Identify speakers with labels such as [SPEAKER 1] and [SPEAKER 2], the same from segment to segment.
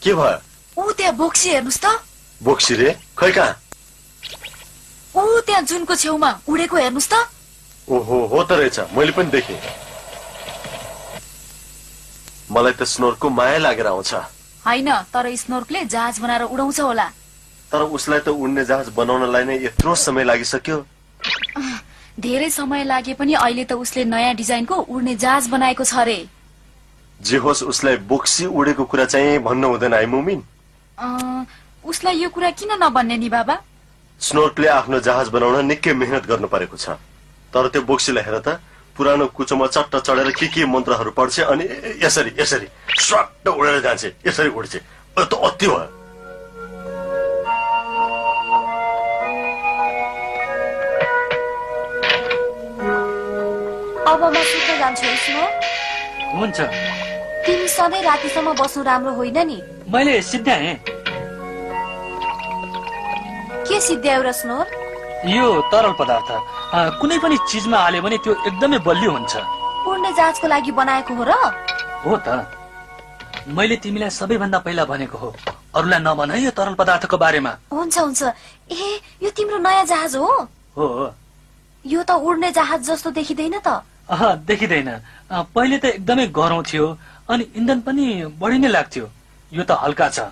[SPEAKER 1] के भयो?
[SPEAKER 2] ऊ त्यहाँ बोक्सी हेर्नुस् त।
[SPEAKER 1] बोक्सी रे? खै कहाँ?
[SPEAKER 2] ऊ त्यहाँ जुनको छेउमा उडेको हेर्नुस् त।
[SPEAKER 1] ओहो, हो त रहेछ, मैले पनि देखेँ। मलाई त स्नोर्कको माया लागेर आउँछ।
[SPEAKER 2] होइन, तर स्नोर्कले जहाज बनाएर उडाउँछ होला।
[SPEAKER 1] तर उसलाई त उड्ने जहाज बनाउनलाई नै यत्रो समय लागिसक्यो।
[SPEAKER 2] धेरै समय लागे पनि अहिले त उसले नयाँ डिजाइनको उड्ने जहाज बनाएको छ रे।
[SPEAKER 1] जे होस्, उसलाई बोक्सी उडेको कुरा चाहिँ भन्नु हुँदैन है मुमिन।
[SPEAKER 2] उसलाई यो कुरा किन नभन्ने नि बाबा?
[SPEAKER 1] स्नोर्कले आफ्नो जहाज बनाउन निकै मेहनत गर्नु परेको छ। तर त्यो बोक्सीलाई हेर त, पुरानो कुचोमा चट्ट चढेर के मन्त्रहरू पढ्छ अनि यसरी यसरी स्वाट्ट उडेर जान्छ, यसरी उड्छ। त अति भयो।
[SPEAKER 3] अब म सुत्न जान्छु स्नोर्क।
[SPEAKER 4] हुन्छ।
[SPEAKER 3] तिमी सधैँ रातिसम्म बस्नु राम्रो होइन नि।
[SPEAKER 4] मैले सिद्ध्याएँ।
[SPEAKER 3] के सिद्ध्याउ र स्नोर्क?
[SPEAKER 4] यो तरल पदार्थ कुनै पनि चिजमा हाल्यो भने त्यो एकदमै बलियो हुन्छ।
[SPEAKER 3] उड्ने जहाजको लागि बनाएको हो र?
[SPEAKER 4] हो त, मैले तिमीलाई सबैभन्दा पहिला भनेको हो, अरूलाई नभन है यो तरल पदार्थको बारेमा।
[SPEAKER 3] हुन्छ हुन्छ। ए, यो तिम्रो नयाँ जहाज हो?
[SPEAKER 4] हो।
[SPEAKER 3] यो त उड्ने जहाज जस्तो देखिँदैन त।
[SPEAKER 4] देखिँदैन। पहिले त एकदमै गह्रौँ थियो अनि इन्धन पनि बढी नै लाग्थ्यो। यो त हल्का छ।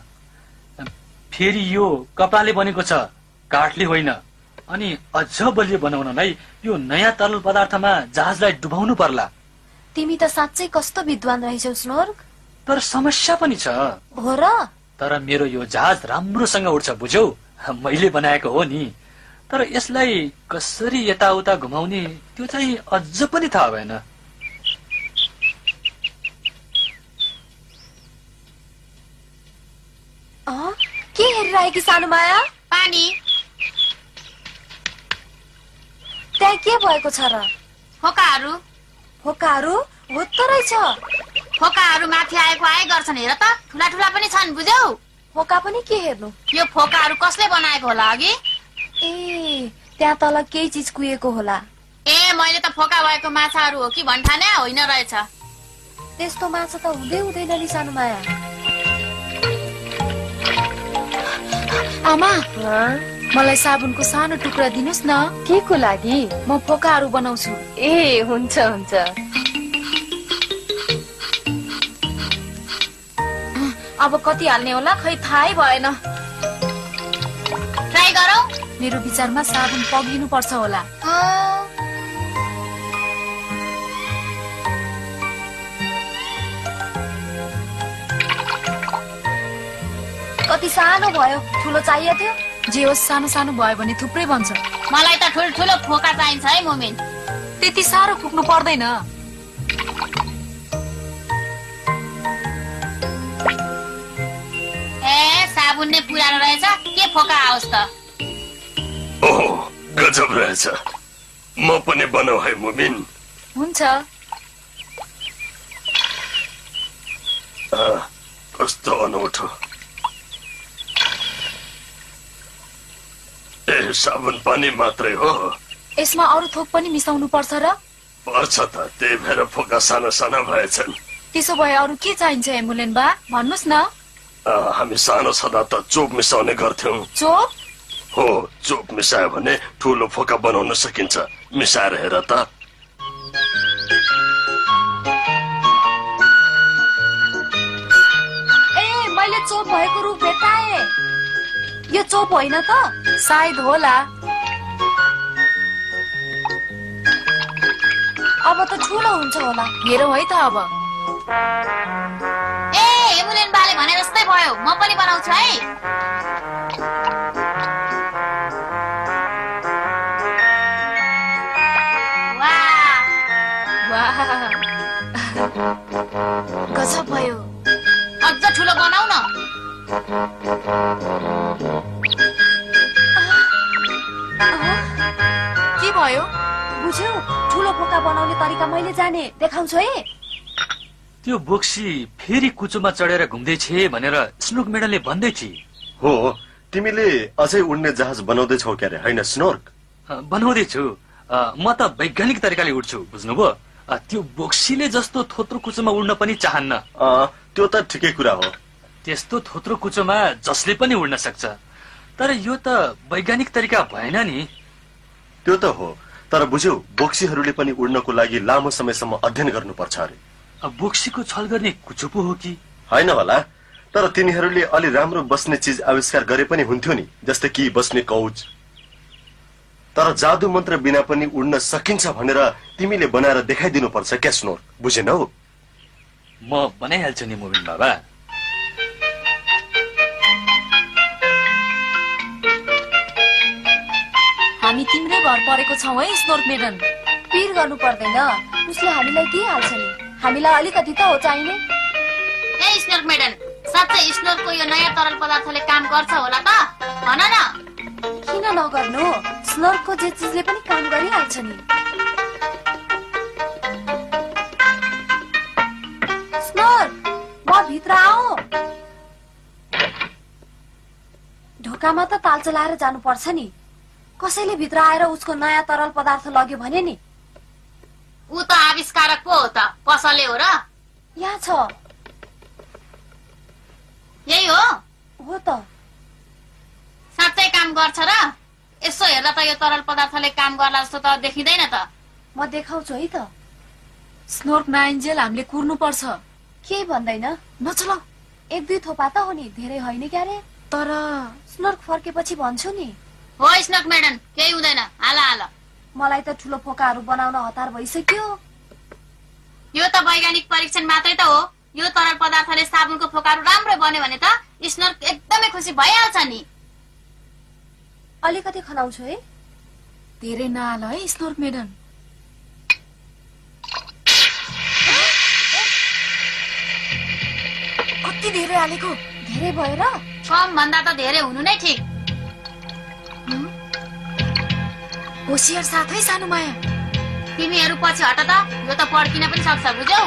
[SPEAKER 4] फेरि यो कपडाले बनेको छ, काठले होइन। अनि अझ बलियो बनाउनलाई यो नयाँ तरल पदार्थमा जहाजलाई डुबाउनु पर्ला।
[SPEAKER 3] तिमी त साँच्चै कस्तो विद्वान रहेछौ स्नोर्क।
[SPEAKER 4] तर समस्या पनि छ।
[SPEAKER 3] हो र?
[SPEAKER 4] तर मेरो यो जहाज राम्रोसँग उड्छ, बुझ्यौ? मैले बनाएको हो नि। तर यसलाई कसरी यताउता घुमाउने त्यो चाहिँ अझ पनि थाहा भएन।
[SPEAKER 3] के हेरिरहेकी सानो माया?
[SPEAKER 5] पानी।
[SPEAKER 3] त्यहाँ के भएको छ र?
[SPEAKER 5] फोकाहरू।
[SPEAKER 3] फोकाहरू? हो त रहेछ।
[SPEAKER 5] फोकाहरू माथि आएको आए गर्छन्, हेर त, ठुला ठुला पनि छन्, बुझ्यौ?
[SPEAKER 3] फोका पनि के हेर्नु?
[SPEAKER 5] यो फोकाहरू कसले बनाएको होला अघि?
[SPEAKER 3] ए, त्यहाँ तल केही चिज कुहिएको होला।
[SPEAKER 5] ए, मैले त फोका भएको माछाहरू हो कि भन्ठाने, होइन रहेछ।
[SPEAKER 3] त्यस्तो माछा त हुँदै हुँदैन नि सानो माया।
[SPEAKER 2] आमा, मलाई साबुनको सानो टुक्रा दिनुस् न।
[SPEAKER 3] के को लागि?
[SPEAKER 2] म फोकाहरू बनाउँछु।
[SPEAKER 3] ए, हुन्छ हुन्छ।
[SPEAKER 2] अब कति हाल्ने होला खै थाहै भएन।
[SPEAKER 5] ट्राई गरौ।
[SPEAKER 2] मेरो विचारमा साबुन पग्लिनु पर्छ होला।
[SPEAKER 3] कति सानो भयो, ठुलो चाहियो थियो?
[SPEAKER 2] जे होस्, सानो सानो भयो भने थुप्रै बन्छ।
[SPEAKER 5] मलाई त ठुल्ठुलो फोका चाहिन्छ है मोमिन।
[SPEAKER 2] त्यति साह्रो पुग्नु पर्दैन।
[SPEAKER 5] ए, साबुन नै पुरानो रहेछ, के फोका आओस् त।
[SPEAKER 1] ओहो, गजब रहेछ। म पनि बनाऊ है मुमिन।
[SPEAKER 2] हुन्छ।
[SPEAKER 1] कस्तो अनौठो। ए, साबुन पानी मात्रै हो?
[SPEAKER 2] यसमा अरू थोक पनि मिसाउनु पर्छ र?
[SPEAKER 1] पर्छ त, त्यही भएर फोका साना साना भएछन्।
[SPEAKER 2] त्यसो भए अरू के चाहिन्छ एम्बुलेन बा? भन्नुस् न।
[SPEAKER 1] हामी सानो छँदा त चोप मिसाउने गर्थ्यौं।
[SPEAKER 2] चोप?
[SPEAKER 1] हो, चोप मिसायो भने ठुलो फोका बनाउन सकिन्छ। मिसाएर हेर त।
[SPEAKER 3] ए, मैले चोप भएको रूप भेटाएँ। यो चोप होइन त?
[SPEAKER 2] सायद होला।
[SPEAKER 3] अब त ठुलो हुन्छ होला।
[SPEAKER 2] हेरौ है त अब।
[SPEAKER 5] ए, एमुलेन बाले भने जस्तै भयो, म पनि बनाउँछु है।
[SPEAKER 2] गजब भयो।
[SPEAKER 5] अझ ठुलो बनाउ न।
[SPEAKER 2] के भयो?
[SPEAKER 3] बुझ्यौ? ठुलो फोका बनाउने तरिका मैले जाने, देखाउँछु है।
[SPEAKER 4] त्यो बोक्सी फेरि कुचोमा चढेर घुम्दैछ भनेर स्नोर्क मेडलले भन्दै थिए।
[SPEAKER 1] हो, तिमीले अझै उड्ने जहाज बनाउँदैछौ क्यारे, होइन स्नोर्क?
[SPEAKER 4] बनाउँदैछु। म त वैज्ञानिक तरिकाले उड्छु, बुझ्नुभयो? त्यो बोक्सीले जस्तो थोत्रो कुचोमा उड्न पनि चाहन्न।
[SPEAKER 1] त्यो त ठिकै कुरा हो।
[SPEAKER 4] त्यस्तो थोत्रो कुचोमा जसले पनि उड्न सक्छ, तर यो त वैज्ञानिक तरिका भएन नि।
[SPEAKER 1] त्यो त हो, तर बुझ्यौ बोक्सीहरूले पनि उड्नको लागि लामो समयसम्म अध्ययन गर्नुपर्छ अरे।
[SPEAKER 4] अब बोक्सीको छल गर्ने कुचो पो हो कि?
[SPEAKER 1] होइन होला, तर तिनीहरूले अलि राम्रो बस्ने चिज आविष्कार गरे पनि हुन्थ्यो नि, जस्तै कि बस्ने कौच। तर जादु मन्त्र बिना पनि उड्न सकिन्छ भनेर तिमीले बनाएर देखाइदिनु पर्छ क्या स्नोर, बुझेनौ?
[SPEAKER 4] म बनाइहाल्छु नि मोबिन बाबा।
[SPEAKER 2] हामी तिम्रै भर परेको छौँ है स्नोर्क मेडन।
[SPEAKER 3] पिर गर्नु पर्दैन, उसले हामीलाई दिइहाल्छ नि। हामीलाई अलिकति त हो चाहिने।
[SPEAKER 5] ए स्नोर्क मेडन, साँच्चै स्नोर्कको यो नयाँ तरल पदार्थले काम गर्छ होला त? भन न।
[SPEAKER 3] किन नगर्नु, स्नोर्कको जे चिजले पनि काम गरिहाल्छ नि। स्नोर्क, म भित्र आऊ। ढोकामा त ताल चलाएर जानुपर्छ नि। कसैले भित्र आएर उसको नयाँ तरल पदार्थ लग्यो भने नि?
[SPEAKER 5] ऊ त आविष्कारक पो हो त, कसले हो र?
[SPEAKER 3] यहाँ छ।
[SPEAKER 5] यही हो?
[SPEAKER 3] हो त।
[SPEAKER 5] साँच्चै काम गर्छ र? यसो हेर्दा त यो तरल पदार्थले काम गर्ला जस्तो त देखिँदैन त।
[SPEAKER 3] म देखाउँछु है त।
[SPEAKER 2] स्नोर्क नआइन्जेल हामीले कुर्नु पर्छ।
[SPEAKER 3] के भन्दैन?
[SPEAKER 2] नचलाऊ।
[SPEAKER 3] 1-2 थोपा त हो नि, धेरै होइन क्यारे।
[SPEAKER 2] तर
[SPEAKER 3] स्नोर्क फर्केपछि भन्छु नि।
[SPEAKER 5] हो स्नोर्क मेडन, केही हुँदैन, हाल हाल।
[SPEAKER 3] मलाई त ठुलो फोकाहरू बनाउन हतार भइसक्यो।
[SPEAKER 5] यो त वैज्ञानिक परीक्षण मात्रै त हो। यो तरल पदार्थले साबुनको फोकाहरू राम्रो बन्यो भने त स्नोर्क एकदमै खुसी भइहाल्छ नि।
[SPEAKER 3] अलिकति खनाउँछु है।
[SPEAKER 2] धेरै नहाल है स्नोर्क मेडन। कति धेरै हालेको?
[SPEAKER 3] धेरै भयो र?
[SPEAKER 5] कम भन्दा त धेरै हुनु नै ठिक।
[SPEAKER 2] होसियार साथ है सानो माया।
[SPEAKER 5] तिमीहरू पछि हट त, यो त पड्किन पनि सक्छ, बुझ्यौ?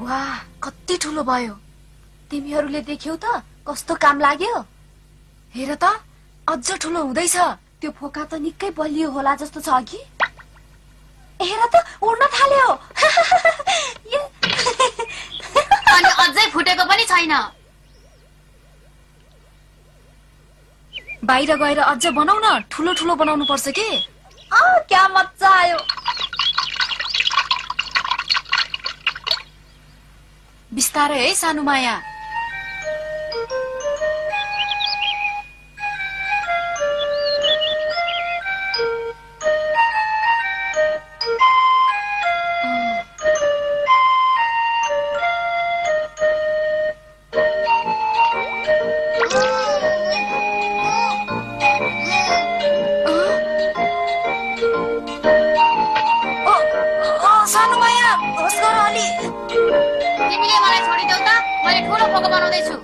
[SPEAKER 2] वाह, कति ठुलो भयो।
[SPEAKER 3] तिमीहरूले देख्यौ त कस्तो काम लाग्यो?
[SPEAKER 2] हेर त, अझ ठुलो हुँदैछ।
[SPEAKER 3] त्यो फोका त निकै बलियो होला जस्तो छ अघि। हेर त, उड्न थाल्यो।
[SPEAKER 5] अनि अझै फुटेको पनि छैन।
[SPEAKER 2] बाहिर गएर अझ बनाउ न, ठुलो ठुलो बनाउनु पर्छ के?
[SPEAKER 3] क्या मजा आयो।
[SPEAKER 2] बिस्तारै है सानो माया। सानो माया, होस् गर अलि।
[SPEAKER 5] तिमीले मलाई छोडिदेऊ त, मैले ठुलो फोका बनाउँदैछु।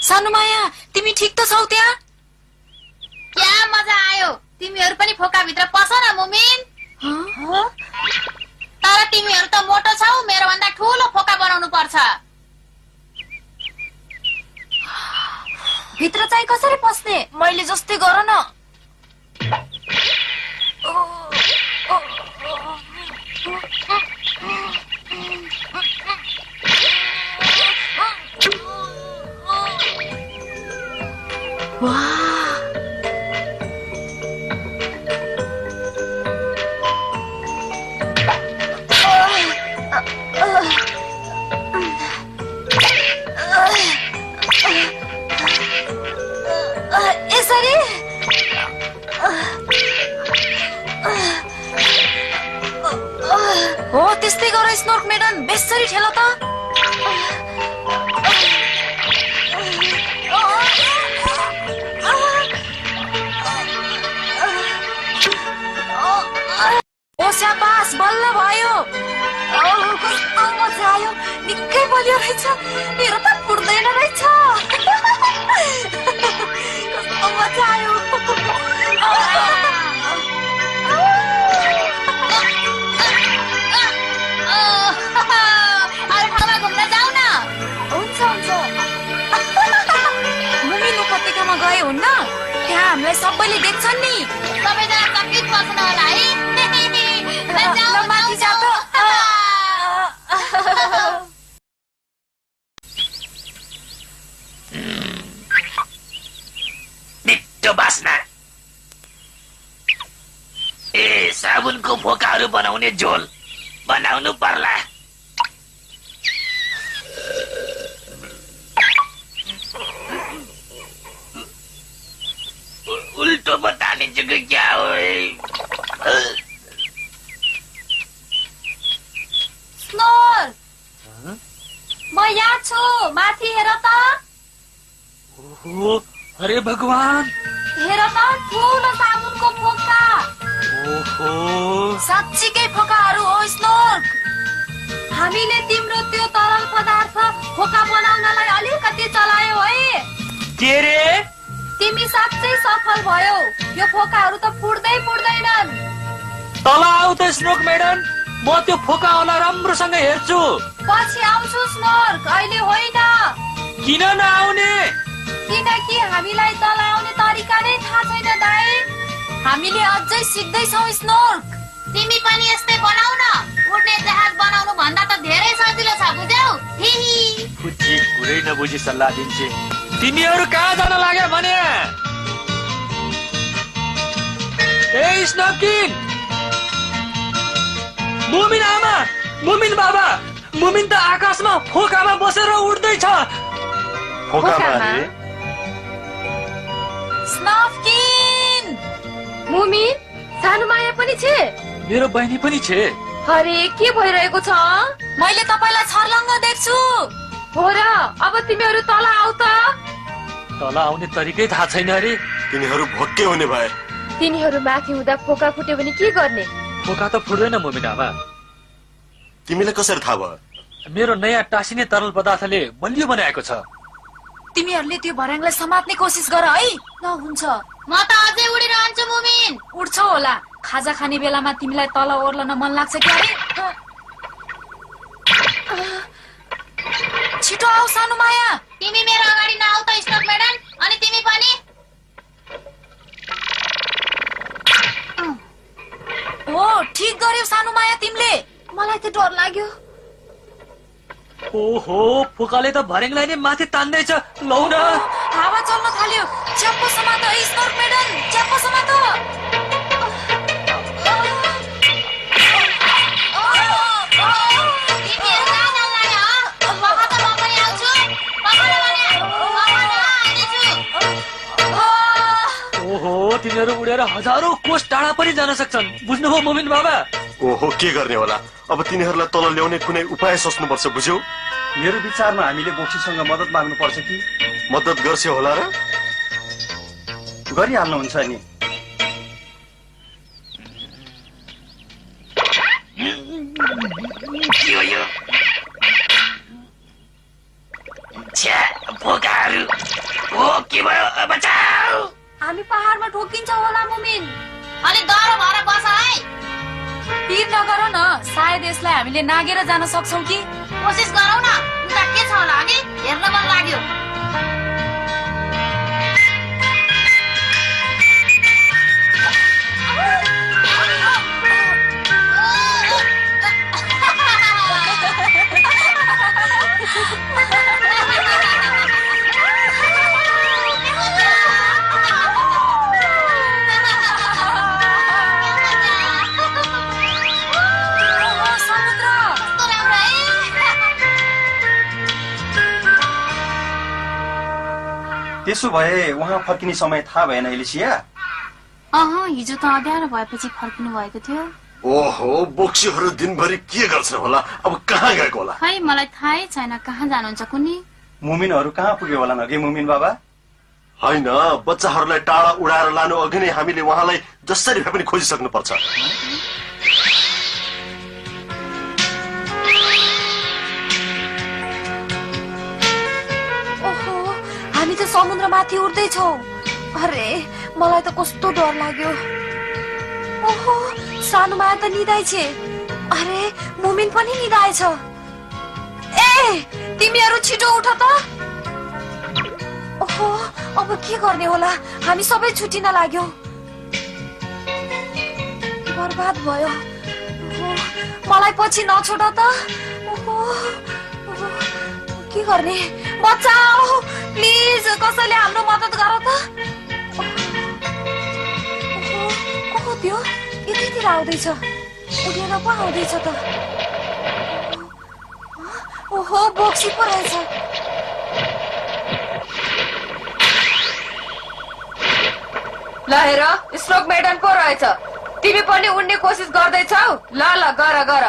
[SPEAKER 2] सानो माया, तिमी ठिक त छौ त्यहाँ?
[SPEAKER 5] क्या मजा आयो। तिमीहरू पनि फोकाभित्र पस न मुमिन। तर तिमीहरू त मोटो छौ, मेरो भन्दा ठुलो फोका बनाउनु पर्छ।
[SPEAKER 3] भित्र चाहिँ कसरी पस्ने?
[SPEAKER 2] मैले जस्तै गर न।
[SPEAKER 3] यसरी
[SPEAKER 2] स्नोर्क मेडन बेसरी ठेल त ओ शाबास बल्ल भयो
[SPEAKER 3] कस्तो मजा आयो निकै बलियो रहेछ मेरो त पुर्दैन रहेछ कस्तो मजा आयो
[SPEAKER 5] अरू ठाउँमा घुम्न जाऊ न
[SPEAKER 3] हुन्छ हुन्छ
[SPEAKER 2] मुमिन उपत्यकामा गए हुन्न त्यहाँ हामीलाई सबैले देख्छन् नि
[SPEAKER 5] सबैजना चकित बस्न होला है
[SPEAKER 2] ल माथि जा त
[SPEAKER 6] मिठो बास्ना ए साबुनको फोकाहरू बनाउने झोल बनाउनु पर्ला उल्टो बतालिन्छु कि क्या हो
[SPEAKER 3] स्नोर म यहाँ छु माथि हेर त
[SPEAKER 4] ओहो अरे भगवान
[SPEAKER 3] हेर त ठुलो साबुनको फोका
[SPEAKER 4] ओहो
[SPEAKER 3] साँच्चीकै फोकाहरू हो स्नोर्क हामीले तिम्रो त्यो तरल पदार्थ फोका बनाउनलाई अलिकति चलायौ है
[SPEAKER 4] के रे
[SPEAKER 3] तिमी साँच्चै सफल भयौ यो फोकाहरू त पुड्दैनन्
[SPEAKER 4] तल आऊ त स्नोक मेडन म त्यो फोकाहरूलाई राम्रोसँग हेर्छु
[SPEAKER 3] पछि आउँछु स्नोर्क अहिले होइन
[SPEAKER 4] किन नआउने
[SPEAKER 3] किनकि हामीलाई तल आउने तरिका नै थाहा छैन दाइ
[SPEAKER 2] हामीले अझै सिक्दैछौ स्नोर्क
[SPEAKER 5] तिमी पनि यस्तै बनाउ न उड्ने जहाज बनाउनु भन्दा त धेरै सजिलो छ बुझ्यौ हिहि
[SPEAKER 4] बुझी कुरै नबुझी सल्लाह दिन्छे तिमीहरू कहाँ जान लाग्यो भने ए स्नोकिन मुमिन आमा मुमिन बाबा मुमिन त आकाशमा फोकामा बसेर उड्दैछ
[SPEAKER 1] फोकामा अरे
[SPEAKER 2] स्नोकिन
[SPEAKER 3] मुमिन सानो माया पनि छे
[SPEAKER 4] मेरो बहिनी पनि छे
[SPEAKER 3] अरे के भइरहेको छ
[SPEAKER 2] मैले तपाईलाई छर्लङ्ग देख्छु
[SPEAKER 3] हो र अब तिमीहरू तल आऊ त
[SPEAKER 4] तल आउने तरिकै थाहा छैन अरे
[SPEAKER 1] तिनीहरू भोक्कै हुने भए
[SPEAKER 3] तिनीहरू माथि हुँदा फोका फुट्यो भने के गर्ने
[SPEAKER 4] फोका त फुट्दैन मुमिन आमा
[SPEAKER 1] तिमीलाई कसरी थाहा भयो
[SPEAKER 4] मेरो नयाँ टाँसिने तरल पदार्थले बलियो बनाएको छ
[SPEAKER 2] तिमीहरूले त्यो भर्याङलाई समात्ने कोसिस गर है
[SPEAKER 3] ल हुन्छ
[SPEAKER 5] म त अझै उडिरहन्छु मुमिन
[SPEAKER 2] उड्छौ होला खाजा खाने बेलामा तिमीलाई तल ओर्लन मन लाग्छ कि अरे छिटो आऊ सानो माया
[SPEAKER 5] तिमी मेरो अगाडि नआउ त स्नोक मेडन अनि तिमी पनि
[SPEAKER 2] हो ठिक गर्यौ सानो माया तिमीले
[SPEAKER 3] मलाई त डर लाग्यो
[SPEAKER 4] ओहो फोकाले त भर्याङलाई नै माथि तान्दैछ लौ न
[SPEAKER 2] हावा चल्न थाल्यो च्याप्पो समात है स्नोर्क मेडन च्याप्पो समात
[SPEAKER 5] तिमीहरू कहाँ जान लाग्यो पख त म पनि आउँछु पखला भने पखला आइनेछु
[SPEAKER 4] ओहो तिनीहरू उडेर हजारौं कोस टाढा पनि जान सक्छन् बुझ्नुभयो मोमिन बाबा
[SPEAKER 1] ओहो के गर्ने होला अब तिनीहरूलाई तल ल्याउने कुनै उपाय सोच्नुपर्छ बुझ्यौ
[SPEAKER 7] मेरो विचारमा हामीले बोक्सीसँग मद्दत माग्नु पर्छ कि
[SPEAKER 1] मद्दत गर्छ होला र
[SPEAKER 7] गरिहाल्नुहुन्छ नि
[SPEAKER 6] के हो यो छ्या फोकाहरू ओ के भयो बचाऊ
[SPEAKER 3] हामी पहाडमा ठोकिन्छौँ होला मुमिन
[SPEAKER 5] अनि डर भएर बस है
[SPEAKER 2] पिर नगर न सायद यसलाई हामीले नागेर जान सक्छौ कि
[SPEAKER 5] कोसिस गरौ न उता के छ होला अघि हेर्न मन लाग्यो
[SPEAKER 7] त्यसो भए उहाँ फर्किने समय थाहा भएन एलिसिया
[SPEAKER 5] हिजो त अँध्यारो भएपछि फर्किनु भएको थियो
[SPEAKER 1] ओहो बोक्सीहरू दिनभरि के गर्छन् होला अब कहाँ गएको होला
[SPEAKER 5] खै मलाई थाहै छैन कहाँ जानुहुन्छ कुनी
[SPEAKER 7] मुमिनहरू कहाँ पुग्यो होला अघि मुमिन बाबा
[SPEAKER 1] होइन बच्चाहरूलाई टाढा उडाएर लानु अघि नै हामीले उहाँलाई जसरी भए पनि खोजिसक्नु पर्छ
[SPEAKER 3] ओहो हामी त समुद्रमाथि उड्दैछौ अरे मलाई त कस्तो डर लाग्यो ओहो सानो माया त निदाएछ अरे मुमिन पनि निदाएछ ए तिमीहरू छिटो उठ त ओहो अब के गर्ने होला हामी सबै छुटिन लाग्यौ बर्बाद भयो ओहो, मलाई पछि नछोड त ओहो, ओहो, के गर्ने बचाऊ प्लिज कसैले हाम्रो मद्दत गर त ओहो त्यो यतितिर आउँदैछ उडेर पो आउँदैछ त ओहो बोक्सी पो रहेछ
[SPEAKER 8] ल हेर स्ट्रोक मेडन पो रहेछ तिमी पनि उड्ने कोसिस गर्दैछौ ल गर गर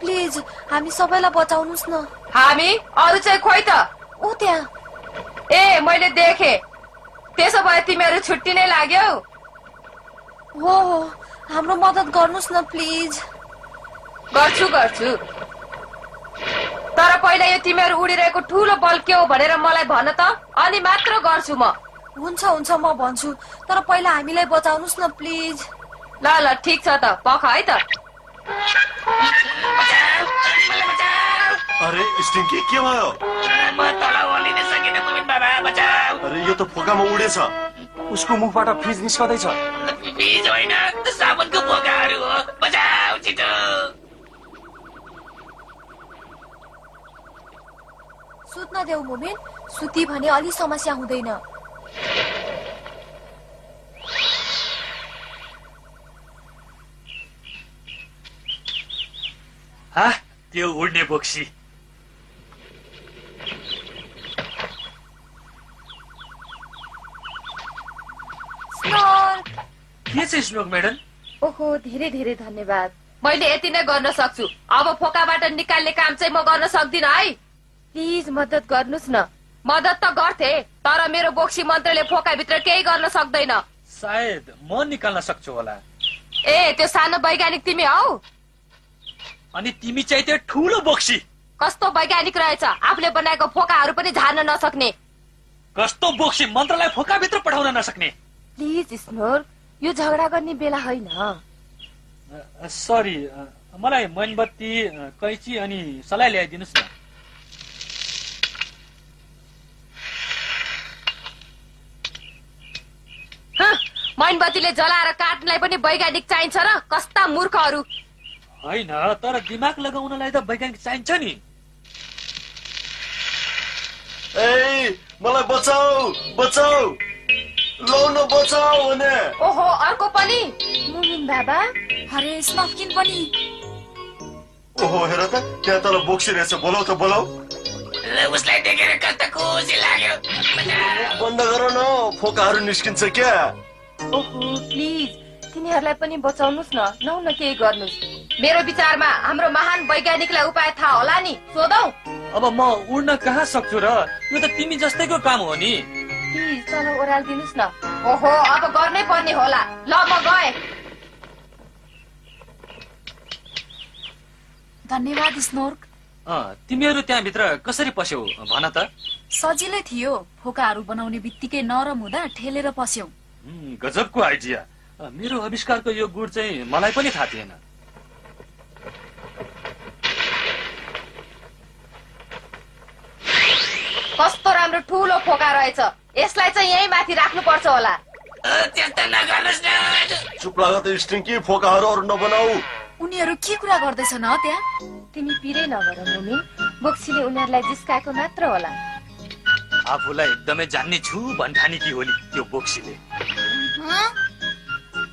[SPEAKER 3] प्लिज हामी सबैलाई बचाउनुस् न
[SPEAKER 8] हामी अरू चाहिँ खोइ त
[SPEAKER 3] ऊ त्यहाँ
[SPEAKER 8] ए मैले देखे त्यसो भए तिमीहरू छुट्टिनै लाग्यौ
[SPEAKER 3] हो हाम्रो मद्दत गर्नुस् न प्लिज
[SPEAKER 8] गर्छु गर्छु तर पहिला यो तिमीहरू उडिरहेको ठुलो बल के हो भनेर मलाई भन त अनि मात्र गर्छु म
[SPEAKER 3] हुन्छ हुन्छ म भन्छु तर पहिला हामीलाई बचाउनुस् न प्लिज
[SPEAKER 8] ल ल ठिक छ त पख है त
[SPEAKER 1] अरे स्टिङ्की के भयो
[SPEAKER 6] म तल ओर्लिन सकिनँ मुमिन बाबा बचाऊ
[SPEAKER 1] अरे यो त फोकामा उडेछ
[SPEAKER 7] उसको मुखबाट फ्रिज निस्कदैछ
[SPEAKER 6] प्लिज होइन साबुनको फोकाहरू हो बचाऊ छिटो
[SPEAKER 3] सुत्न देऊ मुमिन सुती भने अलि समस्या हुँदैन
[SPEAKER 4] त्यो उड्ने बोक्सी के चाहिँ स्नोक मेडल
[SPEAKER 8] ओहो धेरै धेरै धन्यवाद मैले यति नै गर्न सक्छु अब फोकाबाट निकाल्ने काम चाहिँ म गर्न सक्दिनँ है प्लिज मद्दत गर्नुस् न मद्दत त गर्थे तर मेरो बोक्सी मन्त्रले फोकाभित्र केही गर्न सक्दैन
[SPEAKER 4] सायद म निकाल्न सक्छु होला
[SPEAKER 8] ए त्यो सानो वैज्ञानिक तिमी हौ
[SPEAKER 4] अनि तिमी चाहिँ त्यो ठुलो बोक्सी
[SPEAKER 8] कस्तो वैज्ञानिक रहेछ आफूले बनाएको फोकाहरू पनि झार्न नसक्ने
[SPEAKER 4] कस्तो बोक्सी मन्त्रलाई फोकाभित्र पठाउन नसक्ने
[SPEAKER 8] प्लिज स्नोर यो झगडा गर्ने बेला होइन
[SPEAKER 4] सरी मलाई मोमबत्ती कैची अनि सलाई ल्याइदिनुहोस् न
[SPEAKER 8] मोमबत्तीले जलाएर काट्नलाई पनि वैज्ञानिक चाहिन्छ र कस्ता मूर्खहरू
[SPEAKER 4] होइन तर दिमाग लगाउनलाई त वैज्ञानिक चाहिन्छ नि
[SPEAKER 1] ए मलाई बचाऊ बचाऊ लौ न बचाऊ भने
[SPEAKER 8] ओहो अर्को पनि
[SPEAKER 3] मुमिन बाबा
[SPEAKER 2] अरे स्नफकिन पनि
[SPEAKER 1] ओहो हेर त त्यहाँ तल बोक्सी रहेछ बोलाऊ त बोलाऊ
[SPEAKER 6] उसलाई देखेर कस्तो खुसी लाग्यो
[SPEAKER 1] बन्द गर न फोकाहरू निस्किन्छ क्या
[SPEAKER 8] ओहो प्लिज तिनीहरूलाई पनि बचाउनुस् न नौ न केही गर्नुस् मेरो विचारमा हाम्रो महान वैज्ञानिकलाई उपाय थाहा होला नि सोधौ
[SPEAKER 4] अब म उड्न कहाँ सक्छु र यो त तिमी जस्तैको काम हो नि
[SPEAKER 8] प्लिज तल ओह्रालिदिनुहोस् न ओहो अब गर्नै पर्ने होला ल म गएँ
[SPEAKER 2] धन्यवाद स्नोर्क
[SPEAKER 4] तिमीहरू त्यहाँभित्र कसरी पस्यौ भन त
[SPEAKER 2] सजिलै थियो फोकाहरू बनाउने बित्तिकै नरम हुँदा ठेलेर पस्यौ
[SPEAKER 4] गजबको आइडिया मेरो आविष्कारको यो गुण चाहिँ मलाई पनि थाहा थिएन
[SPEAKER 8] कस्तो राम्रो ठुलो फोका रहेछ यसलाई चाहिँ यही माथि राख्नु पर्छ होला
[SPEAKER 6] त्यस्तो नगर्नुहोस् न
[SPEAKER 1] चुप लाग त स्टिङ्की फोकाहरू अरू नबनाऊ
[SPEAKER 2] उनीहरू के कुरा गर्दैछन् त्यहाँ
[SPEAKER 8] तिमी पिरै नगर मुमिन बोक्सीले उनीहरूलाई जिस्काएको मात्र होला
[SPEAKER 4] आफूलाई एकदमै जान्ने छु भन्ठानी कि होली त्यो बोक्सीले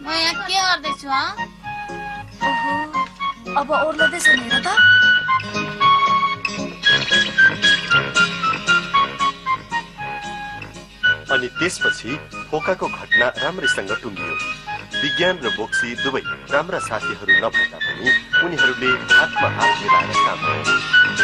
[SPEAKER 5] म यहाँ के गर्दैछु
[SPEAKER 2] ओहो अब ओर्लदैछ नि हेर त
[SPEAKER 1] अनि त्यसपछि फोकाको घटना राम्रैसँग टुङ्गियो विज्ञान र बोक्सी दुवै राम्रा साथीहरू नभए तापनि उनीहरूले हातमा हात मिलाएर काम गरे।